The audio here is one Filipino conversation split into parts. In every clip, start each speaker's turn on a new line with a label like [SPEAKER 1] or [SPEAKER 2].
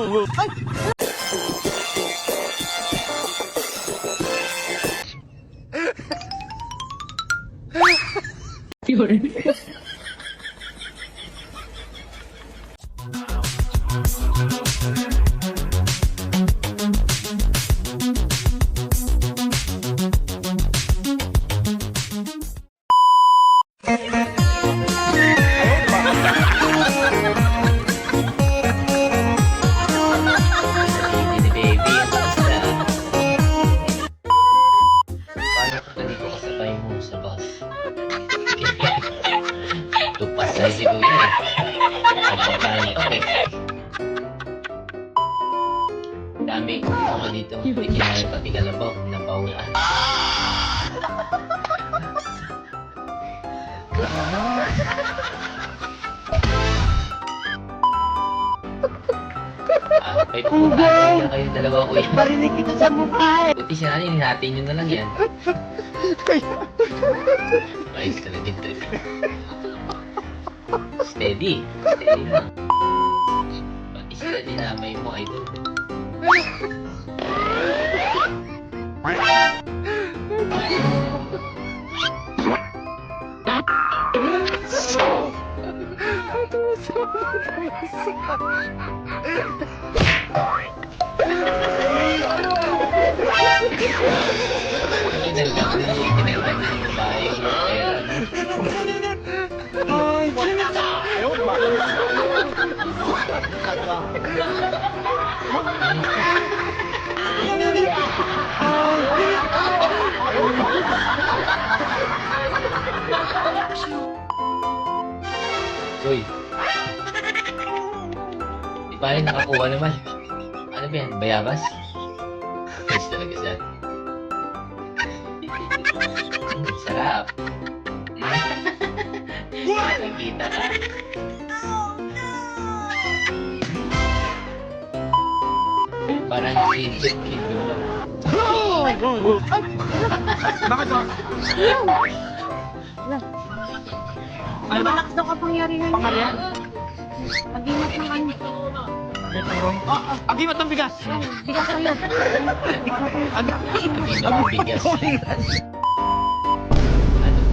[SPEAKER 1] Yun.
[SPEAKER 2] Tupas si Kuya eh. Pagpapalito eh. Dami ako dito. Hindi kinaya pati kalabaw. Napaulaan. May pupuntahan na kayo dalawa ko eh.
[SPEAKER 3] Parinig kita sa mukha eh.
[SPEAKER 2] Buti siya natin, hinati nyo na lang yan. Ayos ka na dito. Steady. Steady lang. Pati steady na may mo idol. Kinalgam na yung bahay yung pera. Uy. Di pa rin nakakuha naman. Ano ba yan? Bayabas? Ayos talaga siya. Sarap. Nakikita ka. Parang kid lang.
[SPEAKER 3] Bakit ba?
[SPEAKER 1] Ay, malakas daw kapangyarihan.
[SPEAKER 3] Pangyarihan?
[SPEAKER 1] Agimat ng ano.
[SPEAKER 3] Agimat ng bigas.
[SPEAKER 1] Bigas na yun.
[SPEAKER 2] Ang bigas. Anong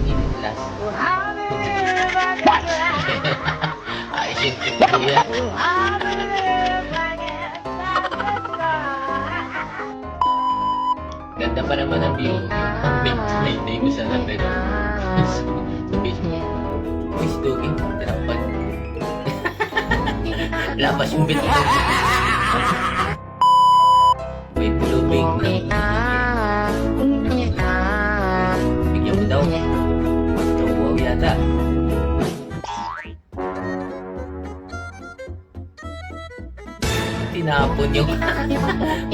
[SPEAKER 2] inilas? Ayos yung kuya. Ganda pa naman ang view. Hindi ko sana pero sabi niya, uy si Dogi, tinakpan. Labas yung bit ko. May tulubig na. Bigyan mo daw. Wow yata. Tinapon yung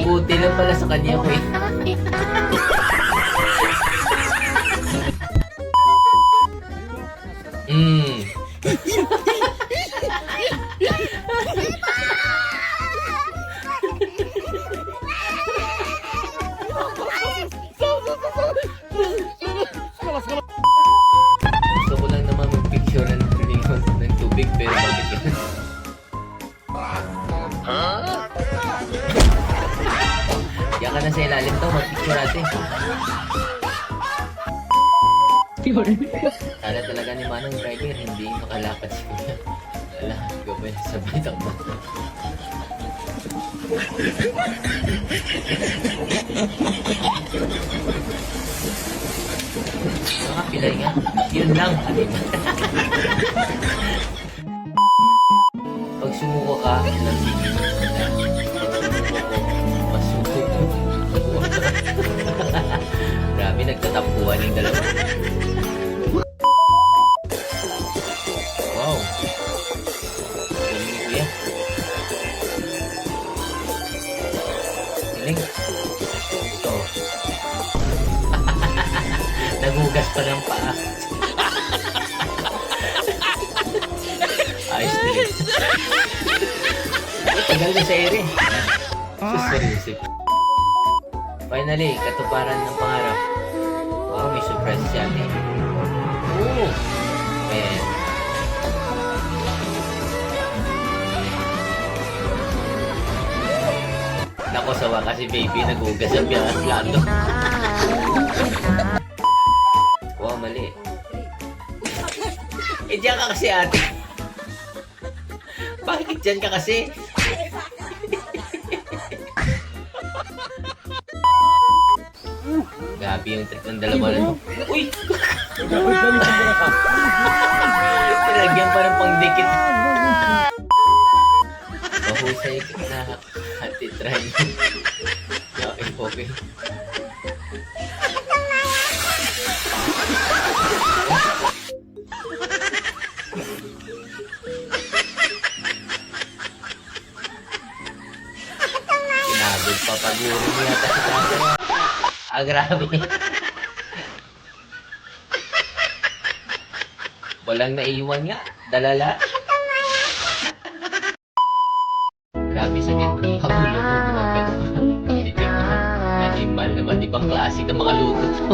[SPEAKER 2] buti lang pala sa kanya ko eh. Gusto ko lang naman mag-picture ng tubig pero bakit yan? Diyan ka na sa ilalim to, mag-picture natin. Kala talaga ni Manong driver, hindi makalakad si Kuya. Wala, gabay sabay takbo. Mga pilay nga, yun lang. Pag sumuko ka, masuko ko. Grabe, nagtatampuan yung dalawa. Wow. Galing ni Kuya. Galing. Ito. Nagugas pa ng paa. Ayos din. Tagal na sa ere. Seryoso. Finally, katuparan ng pangarap. Wow, may surprise si ate. Oh! Man. Kawawa kasi baby, nagugas ang plato. Wow, mali. Eh, diyan ka kasi ate. Bakit diyan ka kasi? Grabe yung trip ng dalawa na. Uy! Nilagyan pa ng pangdikit. Mahusay ka na ate try. Okay, okay. Sinagod pa pag-uri mo yata si Tata. Ah, grabe. Walang naiwan nga. Dalala. Grabe sakit. Pagulo mo mga animal naman. Ibang klase ng mga luto to.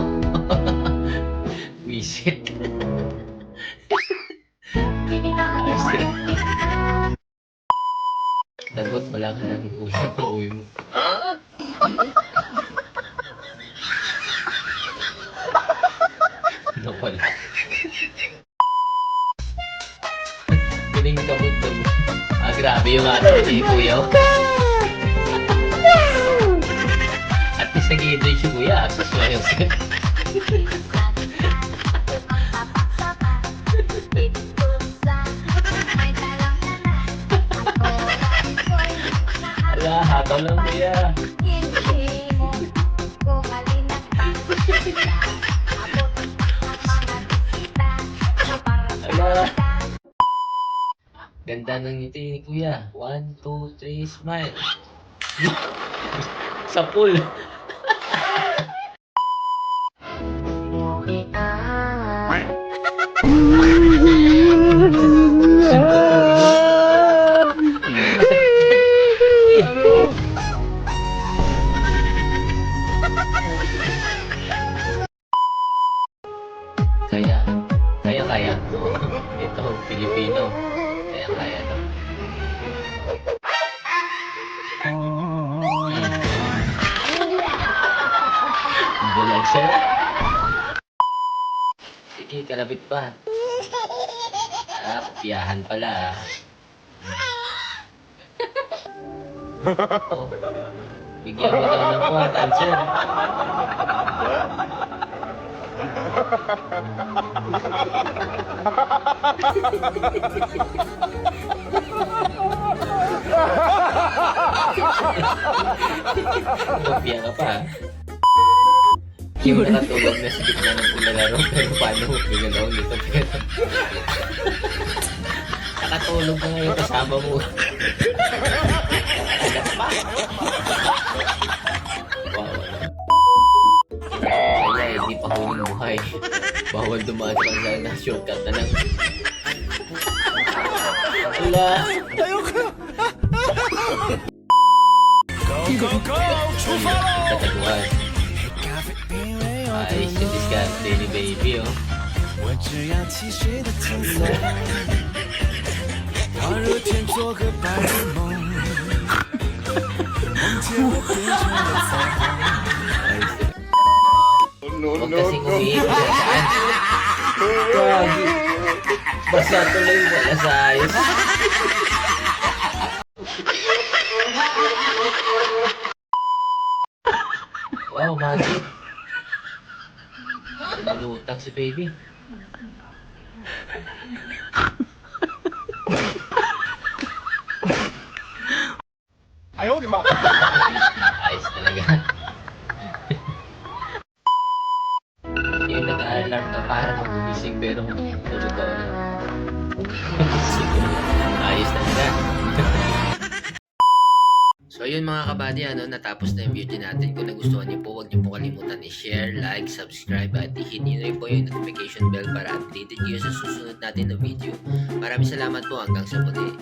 [SPEAKER 2] Visit. Dagot, wala ka nang uwi mo. Nawala. Piling kabot na mo. Ah, grabe yung ato si Kuya. At least nag-i-enjoy si Kuya. Asos na yung ala, hataw lang Kuya. Ala. Ganda ng ngiti ni Kuya. 1, 2, 3, smile. Sa pool. Kaya. Ito, Pilipino. Kaya to. Bulag siya. Sige, kalapit pa. Ah, piyahan pala. Oh. Bigyan mo daw ng kuhat, answer. Kopya ka pa. Yung nakatulog na sa gitna ng pulalaro, pero paano mo pinalaw nito? Pero nakatulog na ngayon kasama mo. Agad pa. Wow, ano? Kaya hindi pa huling buhay. Bawal dumaan sa kanila na shortcut na lang. Wala. Tataguan. Ayos yung diskarte ni baby, oh. Huwag kasing umiip sa saan. Gagi. Basta tuloy wala sa ayos. Wow, magic. Nalutang si baby.
[SPEAKER 3] Ayaw, di ba?
[SPEAKER 2] Ayos talaga. Yung nag-alarm ka para magugising pero tulog ka na. Ayos talaga. So yun mga kabady, natapos na yung video natin. Kung nagustuhan niyo po, huwag niyo po kalimutan i-share, like, subscribe at i-hit niyo rin po yung notification bell para updated kayo sa susunod natin na video. Maraming salamat po, hanggang sa muli.